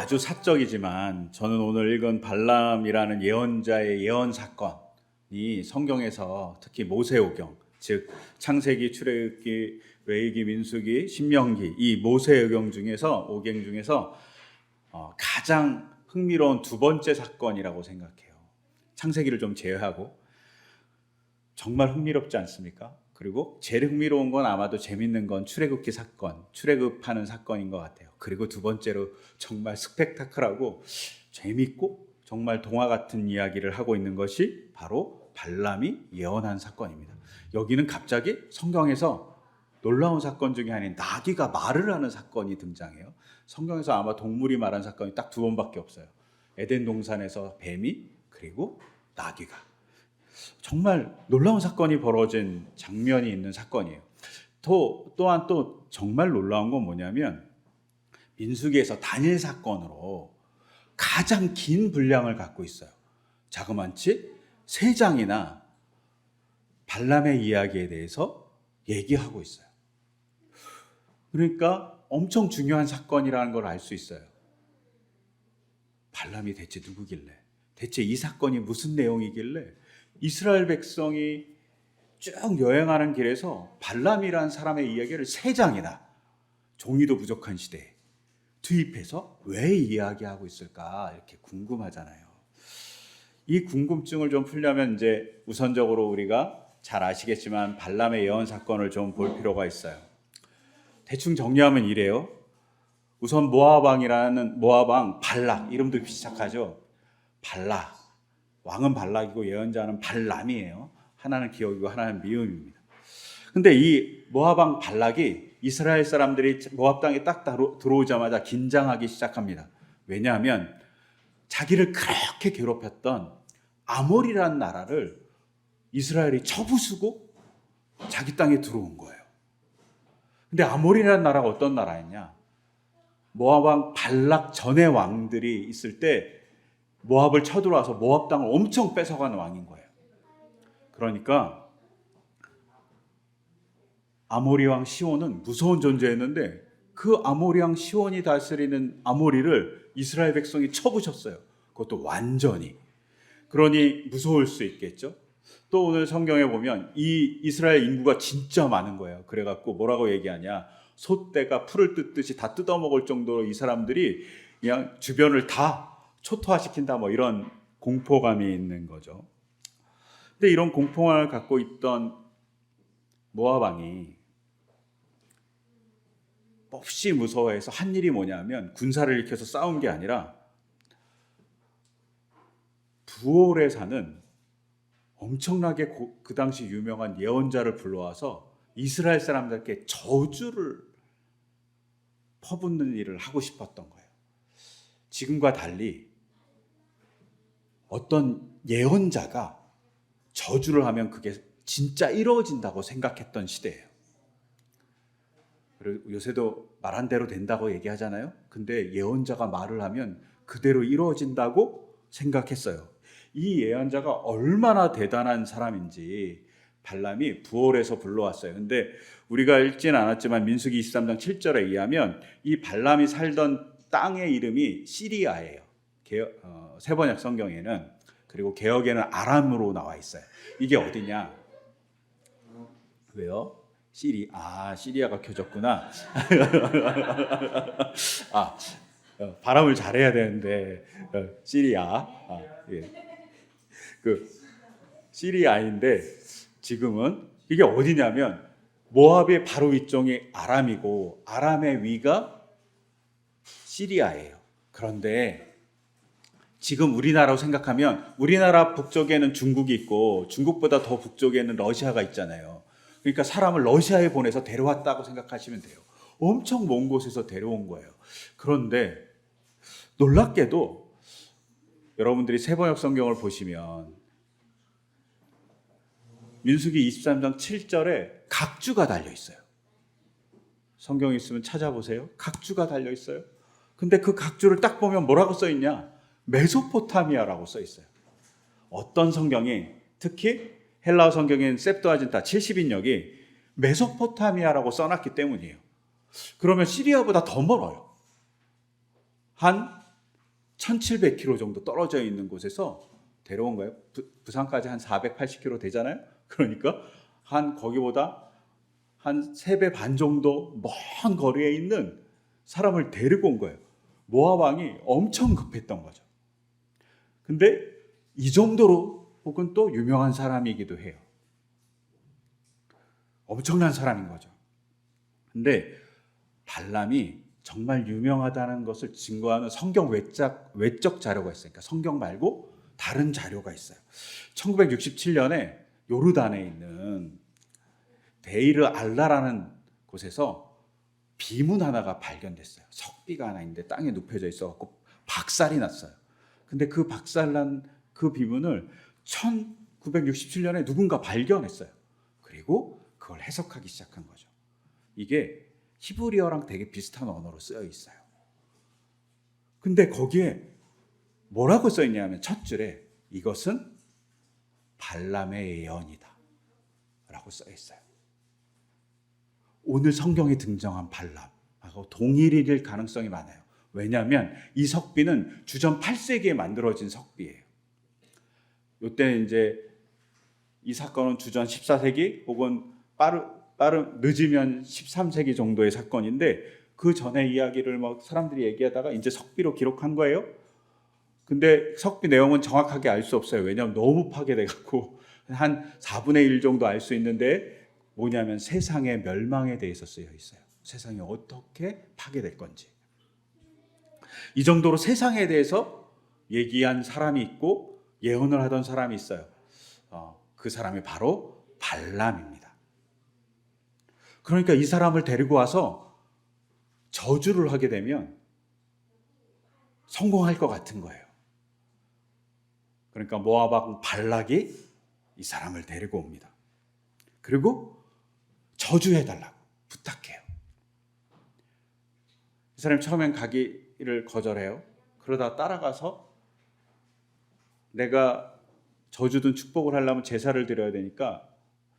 아주 사적이지만 저는 오늘 읽은 발람이라는 예언자의 예언 사건이 성경에서 특히 모세오경, 즉 창세기, 출애굽기, 레위기, 민수기, 신명기 이 모세오경 중에서 오경 중에서 가장 흥미로운 두 번째 사건이라고 생각해요. 창세기를 좀 제외하고 정말 흥미롭지 않습니까? 그리고 제일 흥미로운 건 아마도 재밌는 건 출애굽기 사건, 출애굽하는 사건인 것 같아요. 그리고 두 번째로 정말 스펙타클하고 재밌고 정말 동화 같은 이야기를 하고 있는 것이 바로 발람이 예언한 사건입니다. 여기는 갑자기 성경에서 놀라운 사건 중에 하나인 나귀가 말을 하는 사건이 등장해요. 성경에서 아마 동물이 말한 사건이 딱 두 번밖에 없어요. 에덴 동산에서 뱀이, 그리고 나귀가. 정말 놀라운 사건이 벌어진 장면이 있는 사건이에요. 또한 또 정말 놀라운 건 뭐냐면 민수기에서 다니엘 사건으로 가장 긴 분량을 갖고 있어요. 자그만치 3장이나 발람의 이야기에 대해서 얘기하고 있어요. 그러니까 엄청 중요한 사건이라는 걸 알 수 있어요. 발람이 대체 누구길래? 대체 이 사건이 무슨 내용이길래 이스라엘 백성이 쭉 여행하는 길에서 발람이라는 사람의 이야기를 3장이나 종이도 부족한 시대에 투입해서 왜 이야기하고 있을까 이렇게 궁금하잖아요. 이 궁금증을 좀 풀려면 이제 우선적으로 우리가 잘 아시겠지만 발람의 예언 사건을 좀 볼 필요가 있어요. 대충 정리하면 이래요. 우선 모압왕 발락, 이름도 비슷하죠. 발락, 왕은 발락이고 예언자는 발람이에요. 하나는 기억이고 하나는 미음입니다. 근데 이 모압왕 발락이 이스라엘 사람들이 모압 땅에 딱 들어오자마자 긴장하기 시작합니다. 왜냐하면 자기를 그렇게 괴롭혔던 아몰이라는 나라를 이스라엘이 쳐부수고 자기 땅에 들어온 거예요. 근데 아몰이라는 나라가 어떤 나라였냐? 모압왕 발락 전의 왕들이 있을 때 모압을 쳐들어와서 모압 땅을 엄청 뺏어간 왕인 거예요. 그러니까 아모리 왕 시온은 무서운 존재였는데 그 아모리 왕 시온이 다스리는 아모리를 이스라엘 백성이 쳐부셨어요. 그것도 완전히. 그러니 무서울 수 있겠죠. 또 오늘 성경에 보면 이 이스라엘 인구가 진짜 많은 거예요. 그래갖고 뭐라고 얘기하냐? 소떼가 풀을 뜯듯이 다 뜯어먹을 정도로 이 사람들이 그냥 주변을 다 초토화시킨다, 뭐 이런 공포감이 있는 거죠. 근데 이런 공포감을 갖고 있던 모압 왕이 몹시 무서워해서 한 일이 뭐냐면 군사를 일으켜서 싸운 게 아니라 부올에 사는 엄청나게 그 당시 유명한 예언자를 불러와서 이스라엘 사람들께 저주를 퍼붓는 일을 하고 싶었던 거예요. 지금과 달리 어떤 예언자가 저주를 하면 그게 진짜 이루어진다고 생각했던 시대예요. 그리고 요새도 말한 대로 된다고 얘기하잖아요. 근데 예언자가 말을 하면 그대로 이루어진다고 생각했어요. 이 예언자가 얼마나 대단한 사람인지 발람이 부올에서 불러왔어요. 근데 우리가 읽지는 않았지만 민수기 23장 7절에 의하면 이 발람이 살던 땅의 이름이 시리아예요. 세번역 성경에는. 그리고 개역에는 아람으로 나와 있어요. 이게 어디냐? 왜요? 시리아가 켜졌구나. 발음을 잘해야 되는데 시리아. 예. 시리아인데 지금은 이게 어디냐면 모압의 바로 위쪽이 아람이고 아람의 위가 시리아예요. 그런데 지금 우리나라로 생각하면 우리나라 북쪽에는 중국이 있고 중국보다 더 북쪽에는 러시아가 있잖아요. 그러니까 사람을 러시아에 보내서 데려왔다고 생각하시면 돼요. 엄청 먼 곳에서 데려온 거예요. 그런데 놀랍게도 여러분들이 세번역 성경을 보시면 민수기 23장 7절에 각주가 달려 있어요. 성경 있으면 찾아보세요. 각주가 달려 있어요. 근데 그 각주를 딱 보면 뭐라고 써 있냐? 메소포타미아라고 써 있어요. 어떤 성경이, 특히 헬라어 성경인 septuaginta 70인역이 메소포타미아라고 써놨기 때문이에요. 그러면 시리아보다 더 멀어요. 한 1700km 정도 떨어져 있는 곳에서 데려온 거예요. 부산까지 한 480km 되잖아요. 그러니까 한 거기보다 한 3배 반 정도 먼 거리에 있는 사람을 데리고 온 거예요. 모압 왕이 엄청 급했던 거죠. 근데 이 정도로 혹은 또 유명한 사람이기도 해요. 엄청난 사람인 거죠. 근데 발람이 정말 유명하다는 것을 증거하는 성경 외적 자료가 있어요. 그러니까 성경 말고 다른 자료가 있어요. 1967년에 요르단에 있는 데이르 알라라는 곳에서 비문 하나가 발견됐어요. 석비가 하나 있는데 땅에 눕혀져 있어갖고 박살이 났어요. 근데 그 박살난 그 비문을 1967년에 누군가 발견했어요. 그리고 그걸 해석하기 시작한 거죠. 이게 히브리어랑 되게 비슷한 언어로 쓰여 있어요. 근데 거기에 뭐라고 써 있냐면 첫 줄에 이것은 발람의 예언이다 라고 써 있어요. 오늘 성경에 등장한 발람하고 동일일 가능성이 많아요. 왜냐하면 이 석비는 주전 8세기에 만들어진 석비예요. 이때 이제 이 사건은 주전 14세기 혹은 늦으면 13세기 정도의 사건인데 그 전에 이야기를 막 사람들이 얘기하다가 이제 석비로 기록한 거예요. 근데 석비 내용은 정확하게 알 수 없어요. 왜냐하면 너무 파괴돼갖고 한 4분의 1 정도 알 수 있는데 뭐냐면 세상의 멸망에 대해서 쓰여 있어요. 세상이 어떻게 파괴될 건지. 이 정도로 세상에 대해서 얘기한 사람이 있고 예언을 하던 사람이 있어요. 그 사람이 바로 발람입니다. 그러니까 이 사람을 데리고 와서 저주를 하게 되면 성공할 것 같은 거예요. 그러니까 모압 왕 발락이 이 사람을 데리고 옵니다. 그리고 저주해달라고 부탁해요. 이 사람이 처음엔 가기를 거절해요. 그러다 따라가서 내가 저주든 축복을 하려면 제사를 드려야 되니까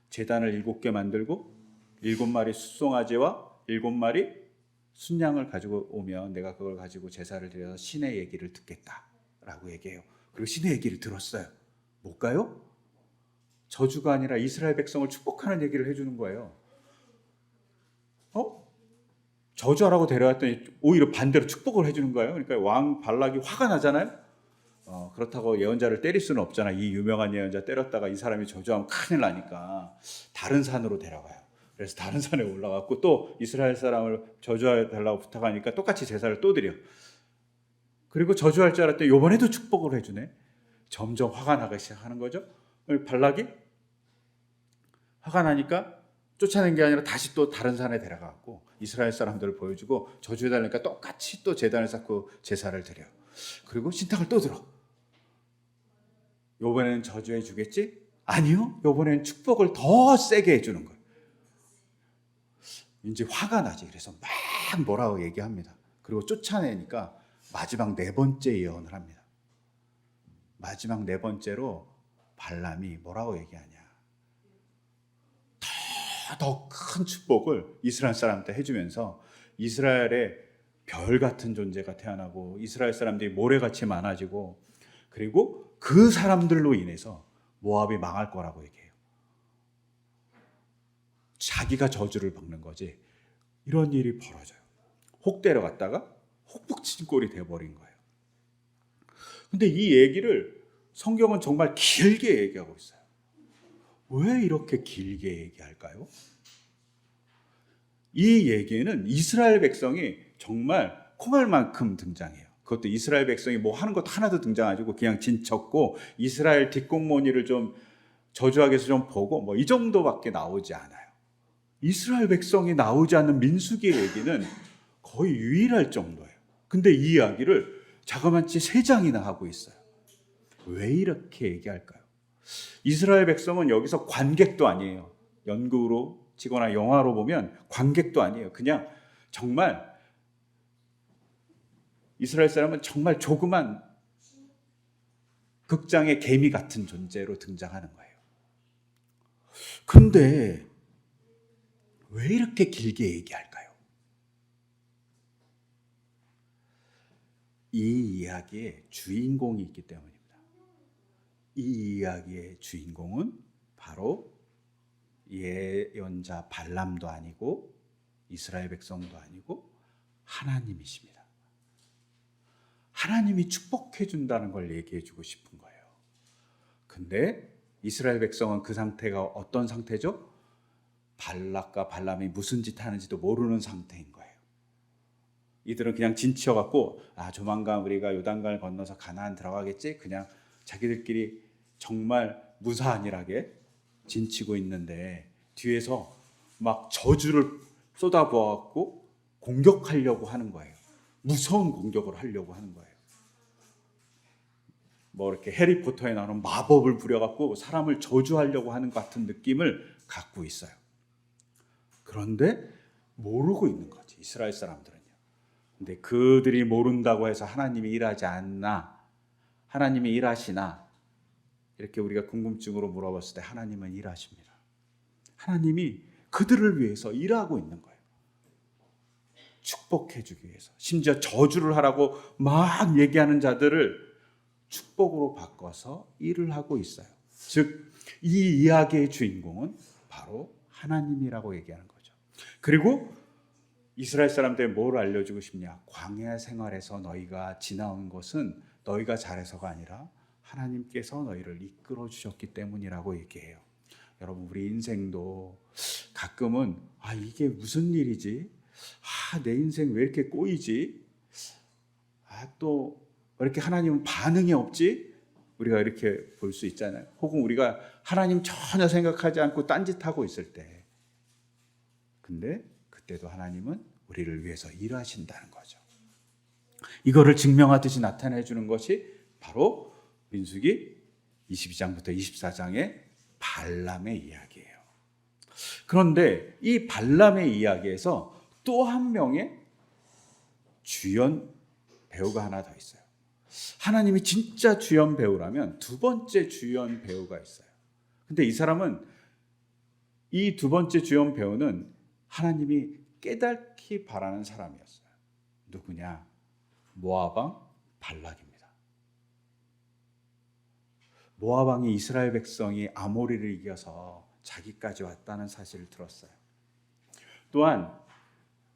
제단을 7개 만들고 7마리 숫송아지와 7마리 순양을 가지고 오면 내가 그걸 가지고 제사를 드려서 신의 얘기를 듣겠다라고 얘기해요. 그리고 신의 얘기를 들었어요. 뭘까요? 저주가 아니라 이스라엘 백성을 축복하는 얘기를 해주는 거예요. 저주하라고 데려왔더니 오히려 반대로 축복을 해주는 거예요. 그러니까 왕 발락이 화가 나잖아요. 그렇다고 예언자를 때릴 수는 없잖아. 이 유명한 예언자 때렸다가 이 사람이 저주하면 큰일 나니까 다른 산으로 데려가요. 그래서 다른 산에 올라갔고 또 이스라엘 사람을 저주해달라고 부탁하니까 똑같이 제사를 또 드려. 그리고 저주할 줄 알았더니 이번에도 축복을 해주네. 점점 화가 나기 시작하는 거죠. 발락이 화가 나니까 쫓아낸 게 아니라 다시 또 다른 산에 데려가고 이스라엘 사람들을 보여주고 저주해달라니까 똑같이 또 제단을 쌓고 제사를 드려. 그리고 신탁을 또 들어. 이번에는 저주해 주겠지? 아니요. 이번에는 축복을 더 세게 해주는 거예요. 이제 화가 나지. 그래서 막 뭐라고 얘기합니다. 그리고 쫓아내니까 마지막 4번째 예언을 합니다. 마지막 4번째로 발람이 뭐라고 얘기하냐. 더 큰 축복을 이스라엘 사람한테 해주면서 이스라엘의 별 같은 존재가 태어나고 이스라엘 사람들이 모래같이 많아지고 그리고 그 사람들로 인해서 모압이 망할 거라고 얘기해요. 자기가 저주를 받는 거지. 이런 일이 벌어져요. 혹 데려갔다가 혹북친 꼴이 돼버린 거예요. 근데 이 얘기를 성경은 정말 길게 얘기하고 있어요. 왜 이렇게 길게 얘기할까요? 이 얘기는 이스라엘 백성이 정말 콩알만큼 등장해요. 그것도 이스라엘 백성이 뭐 하는 것 하나도 등장하고 그냥 진쳤고 이스라엘 뒷공무니를 좀 저주하게 해서 좀 보고 뭐 이 정도밖에 나오지 않아요. 이스라엘 백성이 나오지 않는 민수기의 얘기는 거의 유일할 정도예요. 근데 이 이야기를 자그마치 3장이나 하고 있어요. 왜 이렇게 얘기할까요? 이스라엘 백성은 여기서 관객도 아니에요. 연극으로 치거나 영화로 보면 관객도 아니에요. 그냥 정말 이스라엘 사람은 정말 조그만 극장의 개미 같은 존재로 등장하는 거예요. 그런데 왜 이렇게 길게 얘기할까요? 이 이야기의 주인공이 있기 때문입니다. 이 이야기의 주인공은 바로 예언자 발람도 아니고 이스라엘 백성도 아니고 하나님이십니다. 하나님이 축복해 준다는 걸 얘기해 주고 싶은 거예요. 근데 이스라엘 백성은 그 상태가 어떤 상태죠? 발락과 발람이 무슨 짓 하는지도 모르는 상태인 거예요. 이들은 그냥 진치어 갖고 조만간 우리가 요단강을 건너서 가나안 들어가겠지? 그냥 자기들끼리 정말 무사안일하게 진치고 있는데 뒤에서 막 저주를 쏟아부어 갖고 공격하려고 하는 거예요. 무서운 공격을 하려고 하는 거예요. 뭐 이렇게 해리포터에 나오는 마법을 부려갖고 사람을 저주하려고 하는 것 같은 느낌을 갖고 있어요. 그런데 모르고 있는 거지, 이스라엘 사람들은요. 근데 그들이 모른다고 해서 하나님이 일하지 않나, 하나님이 일하시나, 이렇게 우리가 궁금증으로 물어봤을 때 하나님은 일하십니다. 하나님이 그들을 위해서 일하고 있는 거예요. 축복해 주기 위해서. 심지어 저주를 하라고 막 얘기하는 자들을 축복으로 바꿔서 일을 하고 있어요. 즉, 이 이야기의 주인공은 바로 하나님이라고 얘기하는 거죠. 그리고 이스라엘 사람들에 뭘 알려주고 싶냐? 광야 생활에서 너희가 지나온 것은 너희가 잘해서가 아니라 하나님께서 너희를 이끌어 주셨기 때문이라고 얘기해요. 여러분, 우리 인생도 가끔은 이게 무슨 일이지? 내 인생 왜 이렇게 꼬이지? 또 왜 이렇게 하나님은 반응이 없지? 우리가 이렇게 볼 수 있잖아요. 혹은 우리가 하나님 전혀 생각하지 않고 딴짓하고 있을 때, 근데 그때도 하나님은 우리를 위해서 일하신다는 거죠. 이거를 증명하듯이 나타내 주는 것이 바로 민수기 22장부터 24장의 발람의 이야기예요. 그런데 이 발람의 이야기에서 또 한 명의 주연 배우가 하나 더 있어요. 하나님이 진짜 주연 배우라면 두 번째 주연 배우가 있어요. 근데 이 사람은, 이 두 번째 주연 배우는 하나님이 깨닫기 바라는 사람이었어요. 누구냐? 모압 왕 발락입니다. 모압 왕이 이스라엘 백성이 아모리를 이겨서 자기까지 왔다는 사실을 들었어요. 또한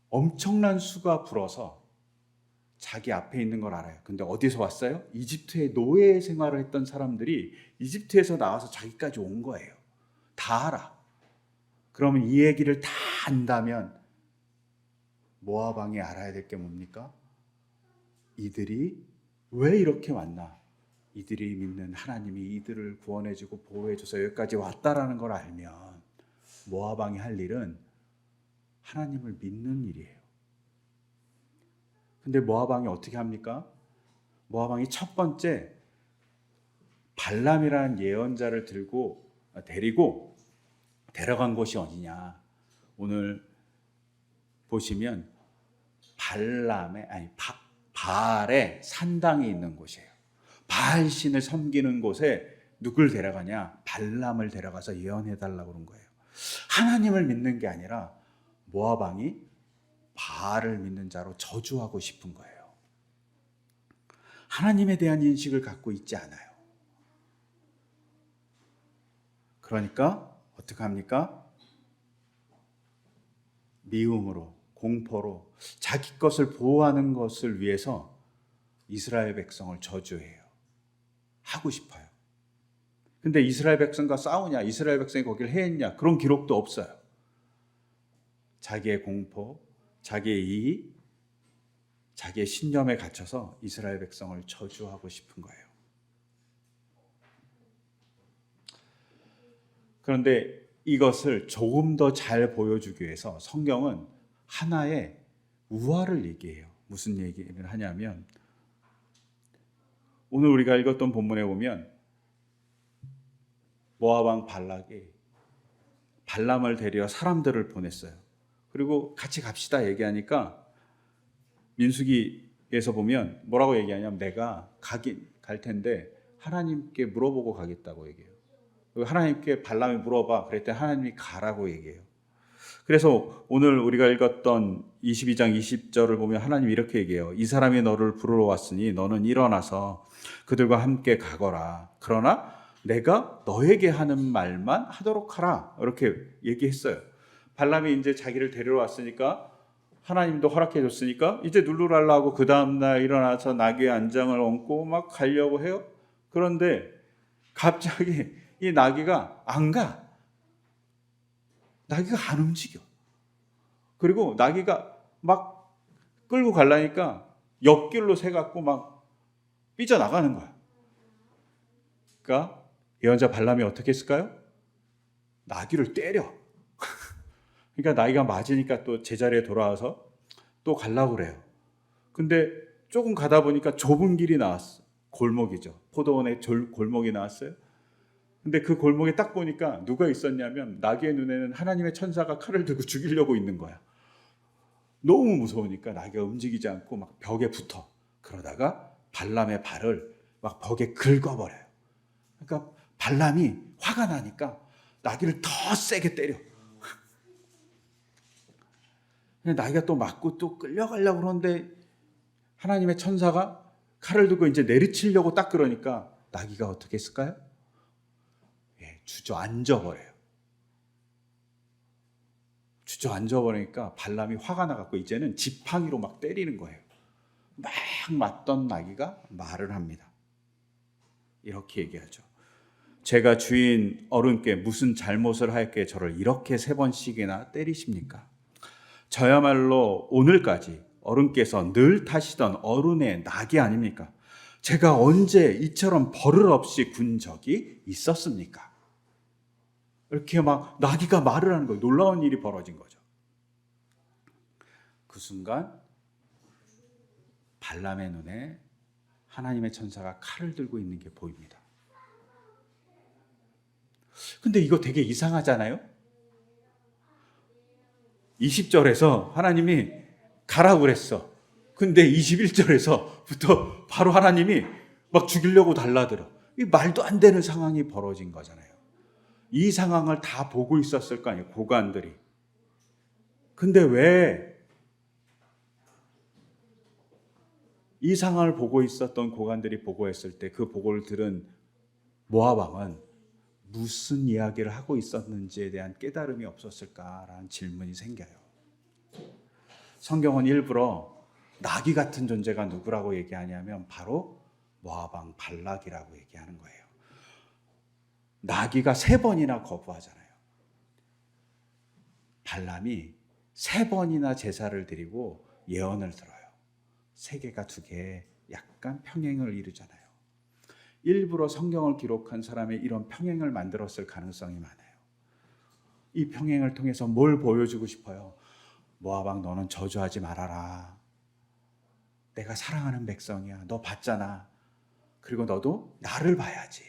엄청난 수가 불어서 자기 앞에 있는 걸 알아요. 근데 어디서 왔어요? 이집트의 노예 생활을 했던 사람들이 이집트에서 나와서 자기까지 온 거예요. 다 알아. 그러면 이 얘기를 다 안다면 모압 왕이 알아야 될 게 뭡니까? 이들이 왜 이렇게 왔나? 이들이 믿는 하나님이 이들을 구원해주고 보호해줘서 여기까지 왔다라는 걸 알면 모압 왕이 할 일은 하나님을 믿는 일이에요. 근데 모압 왕이 어떻게 합니까? 모압 왕이 첫 번째 발람이라는 예언자를 데리고 데려간 곳이 어디냐? 오늘 보시면 바알의 산당이 있는 곳이에요. 바알 신을 섬기는 곳에 누굴 데려가냐? 발람을 데려가서 예언해달라고 그런 거예요. 하나님을 믿는 게 아니라 모압 왕이 바알을 믿는 자로 저주하고 싶은 거예요. 하나님에 대한 인식을 갖고 있지 않아요. 그러니까 어떻게 합니까? 미움으로, 공포로 자기 것을 보호하는 것을 위해서 이스라엘 백성을 저주해요. 하고 싶어요. 근데 이스라엘 백성과 싸우냐? 이스라엘 백성이 거기를 해했냐? 그런 기록도 없어요. 자기의 공포, 자기의 이익, 자기의 신념에 갇혀서 이스라엘 백성을 저주하고 싶은 거예요. 그런데 이것을 조금 더 잘 보여주기 위해서 성경은 하나의 우화를 얘기해요. 무슨 얘기를 하냐면, 오늘 우리가 읽었던 본문에 보면 모압 왕 발락이 발람을 데려 사람들을 보냈어요. 그리고 같이 갑시다 얘기하니까 민수기에서 보면 뭐라고 얘기하냐면, 내가 갈 텐데 하나님께 물어보고 가겠다고 얘기해요. 하나님께 발람이 물어봐. 그랬더니 하나님이 가라고 얘기해요. 그래서 오늘 우리가 읽었던 22장 20절을 보면 하나님 이렇게 얘기해요. 이 사람이 너를 부르러 왔으니 너는 일어나서 그들과 함께 가거라. 그러나 내가 너에게 하는 말만 하도록 하라. 이렇게 얘기했어요. 발람이 이제 자기를 데리러 왔으니까 하나님도 허락해 줬으니까 이제 룰루랄라 그 다음날 일어나서 나귀의 안장을 얹고 막 가려고 해요. 그런데 갑자기 이 나귀가 안 가. 나귀가 안 움직여. 그리고 나귀가 막 끌고 가려니까 옆길로 새갖고 막 삐져나가는 거야. 그러니까 예언자 발람이 어떻게 했을까요? 나귀를 때려. 그러니까 나귀가 맞으니까 또 제자리에 돌아와서 또 가려고 그래요. 근데 조금 가다 보니까 좁은 길이 나왔어. 골목이죠. 포도원의 골목이 나왔어요. 근데 그 골목에 딱 보니까 누가 있었냐면 나귀의 눈에는 하나님의 천사가 칼을 들고 죽이려고 있는 거야. 너무 무서우니까 나귀가 움직이지 않고 막 벽에 붙어. 그러다가 발람의 발을 막 벽에 긁어버려요. 그러니까 발람이 화가 나니까 나귀를 더 세게 때려. 나귀가 또 맞고 또 끌려가려고 그러는데 하나님의 천사가 칼을 들고 이제 내리치려고 딱 그러니까 나귀가 어떻게 했을까요? 주저앉아버려요. 주저앉아버리니까 발람이 화가 나갖고 이제는 지팡이로 막 때리는 거예요. 막 맞던 나귀가 말을 합니다. 이렇게 얘기하죠. 제가 주인 어른께 무슨 잘못을 하였기에 저를 이렇게 3번씩이나 때리십니까? 저야말로 오늘까지 어른께서 늘 타시던 어른의 낙이 아닙니까? 제가 언제 이처럼 버릇 없이 군 적이 있었습니까? 이렇게 막 나귀가 말을 하는 거예요. 놀라운 일이 벌어진 거죠. 그 순간 발람의 눈에 하나님의 천사가 칼을 들고 있는 게 보입니다. 근데 이거 되게 이상하잖아요? 20절에서 하나님이 가라고 그랬어. 근데 21절에서부터 바로 하나님이 막 죽이려고 달라들어. 이 말도 안 되는 상황이 벌어진 거잖아요. 이 상황을 다 보고 있었을 거 아니에요, 고관들이. 근데 왜 이 상황을 보고 있었던 고관들이 보고했을 때 그 보고를 들은 모압 왕은 무슨 이야기를 하고 있었는지에 대한 깨달음이 없었을까라는 질문이 생겨요. 성경은 일부러 나귀 같은 존재가 누구라고 얘기하냐면 바로 모압 왕 발락이라고 얘기하는 거예요. 나귀가 3번이나 거부하잖아요. 발람이 3번이나 제사를 드리고 예언을 들어요. 3개가 2개 약간 평행을 이루잖아요. 일부러 성경을 기록한 사람이 이런 평행을 만들었을 가능성이 많아요. 이 평행을 통해서 뭘 보여주고 싶어요? 모압 왕 너는 저주하지 말아라. 내가 사랑하는 백성이야. 너 봤잖아. 그리고 너도 나를 봐야지.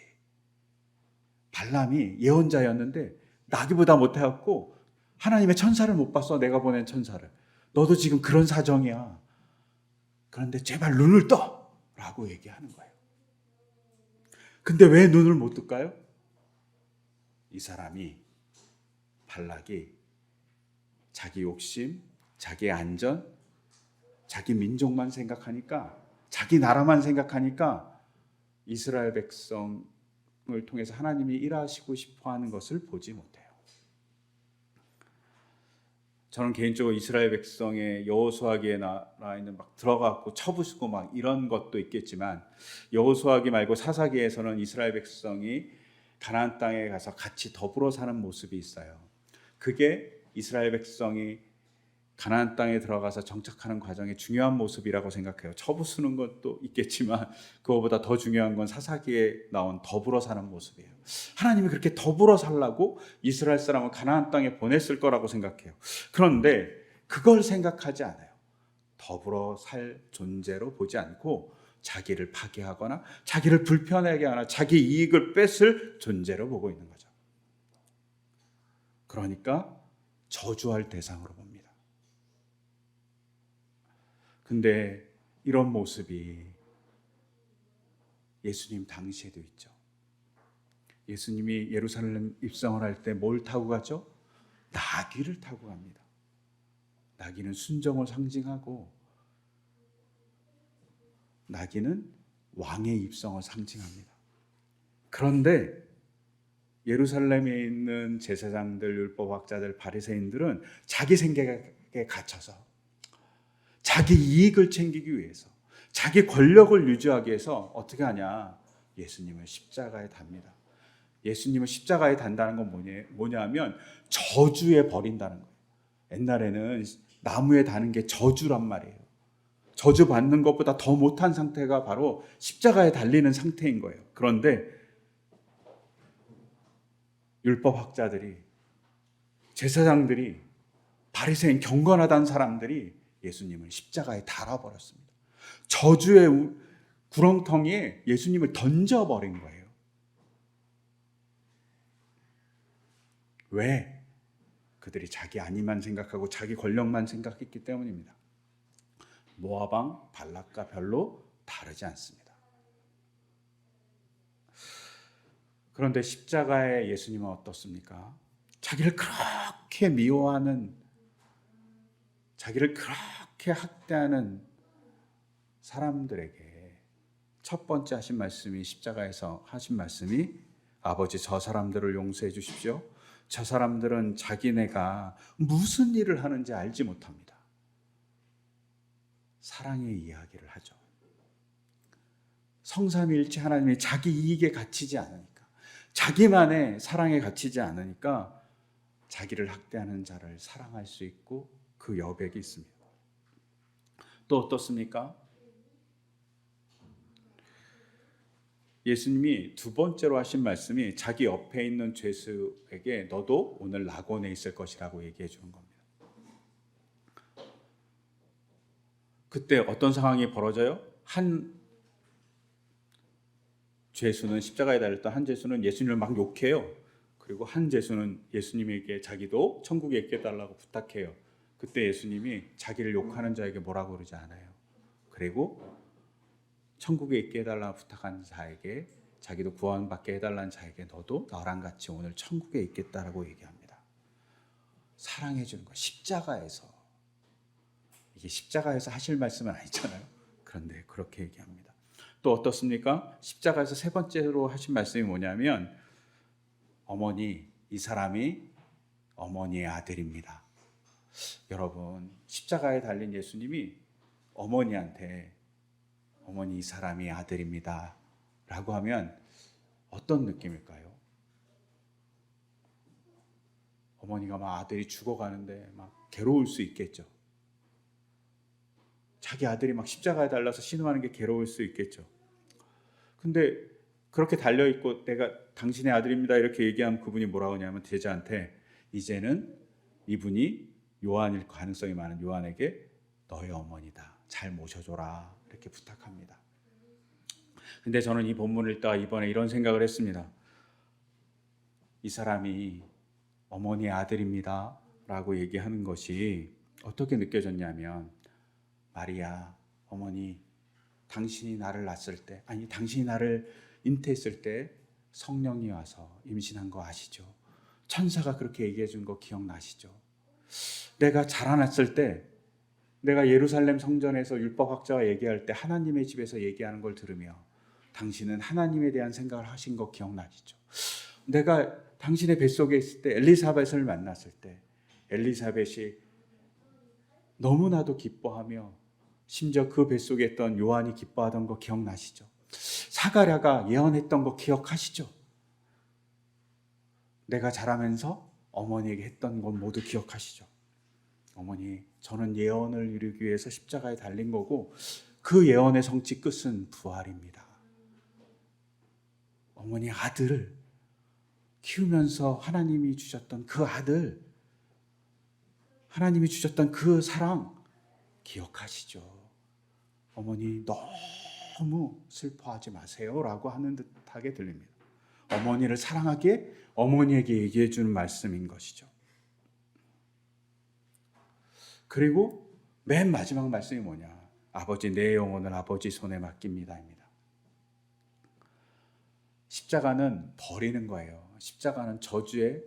발람이 예언자였는데 나귀보다 못해갖고 하나님의 천사를 못 봤어. 내가 보낸 천사를. 너도 지금 그런 사정이야. 그런데 제발 눈을 떠! 라고 얘기하는 거예요. 근데 왜 눈을 못 뜰까요? 이 사람이 발락이 자기 욕심, 자기 안전, 자기 민족만 생각하니까, 자기 나라만 생각하니까 이스라엘 백성을 통해서 하나님이 일하시고 싶어하는 것을 보지 못해요. 저는 개인적으로 이스라엘 백성의 여호수아기에 나와 있는 막 들어가고 쳐부수고 막 이런 것도 있겠지만 여호수아기 말고 사사기에서는 이스라엘 백성이 가나안 땅에 가서 같이 더불어 사는 모습이 있어요. 그게 이스라엘 백성이 가나안 땅에 들어가서 정착하는 과정의 중요한 모습이라고 생각해요. 쳐부수는 것도 있겠지만 그거보다 더 중요한 건 사사기에 나온 더불어 사는 모습이에요. 하나님이 그렇게 더불어 살라고 이스라엘 사람을 가나안 땅에 보냈을 거라고 생각해요. 그런데 그걸 생각하지 않아요. 더불어 살 존재로 보지 않고 자기를 파괴하거나 자기를 불편하게 하거나 자기 이익을 뺏을 존재로 보고 있는 거죠. 그러니까 저주할 대상으로 봅니다. 근데 이런 모습이 예수님 당시에도 있죠. 예수님이 예루살렘 입성을 할 때 뭘 타고 가죠? 나귀를 타고 갑니다. 나귀는 순정을 상징하고 나귀는 왕의 입성을 상징합니다. 그런데 예루살렘에 있는 제사장들, 율법학자들, 바리새인들은 자기 생각에 갇혀서 자기 이익을 챙기기 위해서, 자기 권력을 유지하기 위해서 어떻게 하냐? 예수님을 십자가에 답니다. 예수님을 십자가에 단다는 건 뭐냐면 저주에 버린다는 거예요. 옛날에는 나무에 다는 게 저주란 말이에요. 저주 받는 것보다 더 못한 상태가 바로 십자가에 달리는 상태인 거예요. 그런데 율법학자들이, 제사장들이, 바리새인 경건하다는 사람들이 예수님을 십자가에 달아버렸습니다. 저주의 구렁텅이에 예수님을 던져버린 거예요. 왜? 그들이 자기 안위만 생각하고 자기 권력만 생각했기 때문입니다. 모압 왕 발락과 별로 다르지 않습니다. 그런데 십자가의 예수님은 어떻습니까? 자기를 그렇게 미워하는, 자기를 그렇게 학대하는 사람들에게 첫 번째 하신 말씀이, 십자가에서 하신 말씀이, 아버지 저 사람들을 용서해 주십시오. 저 사람들은 자기네가 무슨 일을 하는지 알지 못합니다. 사랑의 이야기를 하죠. 성삼위일체 하나님이 자기 이익에 갇히지 않으니까, 자기만의 사랑에 갇히지 않으니까 자기를 학대하는 자를 사랑할 수 있고 그 여백이 있습니다. 또 어떻습니까? 예수님이 두 번째로 하신 말씀이 자기 옆에 있는 죄수에게 너도 오늘 낙원에 있을 것이라고 얘기해 주는 겁니다. 그때 어떤 상황이 벌어져요? 한 죄수는, 십자가에 달렸던 한 죄수는 예수님을 막 욕해요. 그리고 한 죄수는 예수님에게 자기도 천국에 있게 해달라고 부탁해요. 그때 예수님이 자기를 욕하는 자에게 뭐라고 그러지 않아요. 그리고 천국에 있게 해달라고 부탁한 자에게, 자기도 구원받게 해달라는 자에게 너도 나랑 같이 오늘 천국에 있겠다라고 얘기합니다. 사랑해 주는 거. 십자가에서, 이게 십자가에서 하실 말씀은 아니잖아요. 그런데 그렇게 얘기합니다. 또 어떻습니까? 십자가에서 세 번째로 하신 말씀이 뭐냐면, 어머니, 이 사람이 어머니의 아들입니다. 여러분, 십자가에 달린 예수님이 어머니한테 어머니, 이 사람이 아들입니다 라고 하면 어떤 느낌일까요? 어머니가 막 아들이 죽어가는데 막 괴로울 수 있겠죠. 자기 아들이 막 십자가에 달려서 신음하는 게 괴로울 수 있겠죠. 근데 그렇게 달려있고 내가 당신의 아들입니다 이렇게 얘기하면 그분이 뭐라고 하냐면 제자한테 이제는 이분이 요한일 가능성이 많은 요한에게 너의 어머니다, 잘 모셔줘라 이렇게 부탁합니다. 근데 저는 이 본문을 읽다가 이번에 이런 생각을 했습니다. 이 사람이 어머니의 아들입니다 라고 얘기하는 것이 어떻게 느껴졌냐면, 마리아, 어머니, 당신이 나를 낳았을 때, 아니 당신이 나를 잉태했을 때 성령이 와서 임신한 거 아시죠? 천사가 그렇게 얘기해 준 거 기억나시죠? 내가 자라났을 때, 내가 예루살렘 성전에서 율법학자와 얘기할 때 하나님의 집에서 얘기하는 걸 들으며 당신은 하나님에 대한 생각을 하신 거 기억나시죠? 내가 당신의 뱃속에 있을 때, 엘리사벳을 만났을 때 엘리사벳이 너무나도 기뻐하며 심지어 그 뱃속에 있던 요한이 기뻐하던 거 기억나시죠? 사가랴가 예언했던 거 기억하시죠? 내가 자라면서 어머니에게 했던 건 모두 기억하시죠? 어머니, 저는 예언을 이루기 위해서 십자가에 달린 거고 그 예언의 성취 끝은 부활입니다. 어머니, 아들을 키우면서 하나님이 주셨던 그 아들, 하나님이 주셨던 그 사랑 기억하시죠? 어머니, 너무 슬퍼하지 마세요 라고 하는 듯하게 들립니다. 어머니를 사랑하기에 어머니에게 얘기해 주는 말씀인 것이죠. 그리고 맨 마지막 말씀이 뭐냐? 아버지, 내 영혼을 아버지 손에 맡깁니다 입니다. 십자가는 버리는 거예요. 십자가는 저주의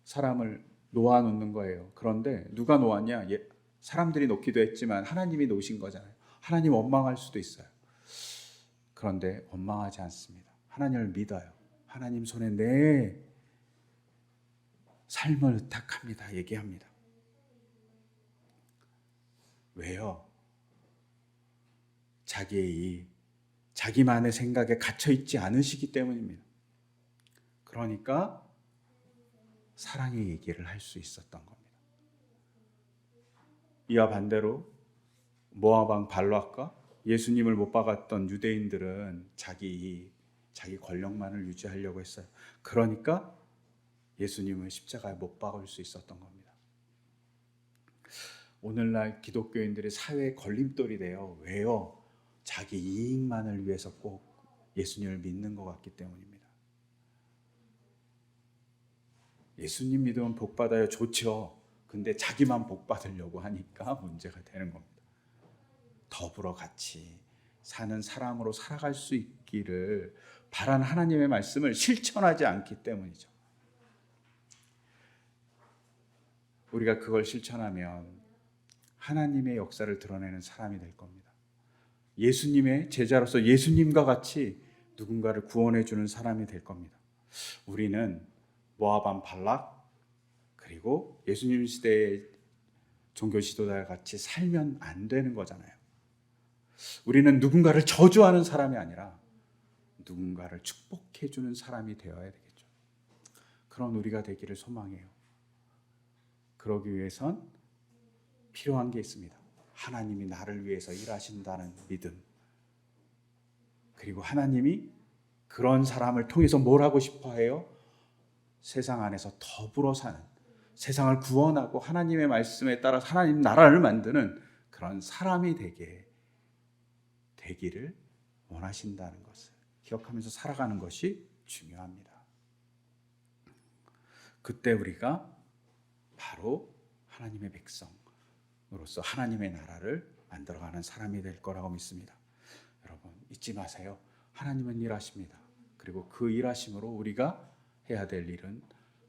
사람을 놓아놓는 거예요. 그런데 누가 놓았냐? 사람들이 놓기도 했지만 하나님이 놓으신 거잖아요. 하나님 원망할 수도 있어요. 그런데 원망하지 않습니다. 하나님을 믿어요. 하나님 손에 내 삶을 의탁합니다. 얘기합니다. 왜요? 자기만의 생각에 갇혀있지 않으시기 때문입니다. 그러니까 사랑의 얘기를 할 수 있었던 겁니다. 이와 반대로 모압 왕 발락과 예수님을 못 박았던 유대인들은 자기 권력만을 유지하려고 했어요. 그러니까 예수님을 십자가에 못 박을 수 있었던 겁니다. 오늘날 기독교인들의 사회의 걸림돌이 돼요. 왜요? 자기 이익만을 위해서 꼭 예수님을 믿는 것 같기 때문입니다. 예수님 믿으면 복 받아요. 좋죠. 근데 자기만 복 받으려고 하니까 문제가 되는 겁니다. 더불어 같이 사는 사람으로 살아갈 수 있기를 바라는 하나님의 말씀을 실천하지 않기 때문이죠. 우리가 그걸 실천하면 하나님의 역사를 드러내는 사람이 될 겁니다. 예수님의 제자로서 예수님과 같이 누군가를 구원해 주는 사람이 될 겁니다. 우리는 모압 왕 발락 그리고 예수님 시대의 종교 지도자와 같이 살면 안 되는 거잖아요. 우리는 누군가를 저주하는 사람이 아니라 누군가를 축복해 주는 사람이 되어야 되겠죠. 그런 우리가 되기를 소망해요. 그러기 위해선 필요한 게 있습니다. 하나님이 나를 위해서 일하신다는 믿음. 그리고 하나님이 그런 사람을 통해서 뭘 하고 싶어 해요? 세상 안에서 더불어 사는, 세상을 구원하고 하나님의 말씀에 따라 하나님 나라를 만드는 그런 사람이 되기를 원하신다는 것을 기억하면서 살아가는 것이 중요합니다. 그때 우리가 바로 하나님의 백성으로서 하나님의 나라를 만들어가는 사람이 될 거라고 믿습니다. 여러분 잊지 마세요. 하나님은 일하십니다. 그리고 그 일하심으로 우리가 해야 될 일은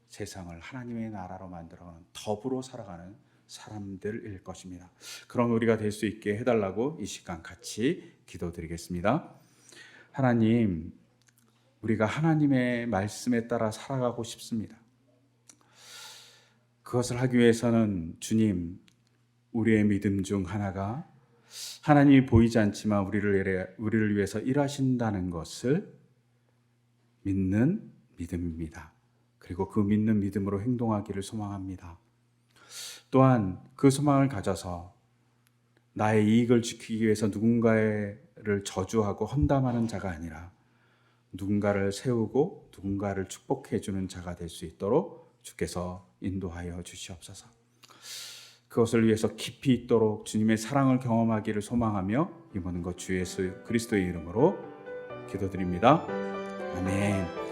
세상을 하나님의 나라로 만들어가는 더불어 살아가는 사람들일 것입니다. 그런 우리가 될 수 있게 해달라고 이 시간 같이 기도드리겠습니다. 하나님, 우리가 하나님의 말씀에 따라 살아가고 싶습니다. 그것을 하기 위해서는 주님, 우리의 믿음 중 하나가 하나님이 보이지 않지만 우리를 위해서 일하신다는 것을 믿는 믿음입니다. 그리고 그 믿는 믿음으로 행동하기를 소망합니다. 또한 그 소망을 가져서 나의 이익을 지키기 위해서 누군가를 저주하고 험담하는 자가 아니라 누군가를 세우고 누군가를 축복해 주는 자가 될 수 있도록 주께서 인도하여 주시옵소서. 그것을 위해서 깊이 있도록 주님의 사랑을 경험하기를 소망하며 이 모든 것 주 예수 그리스도의 이름으로 기도드립니다. 아멘.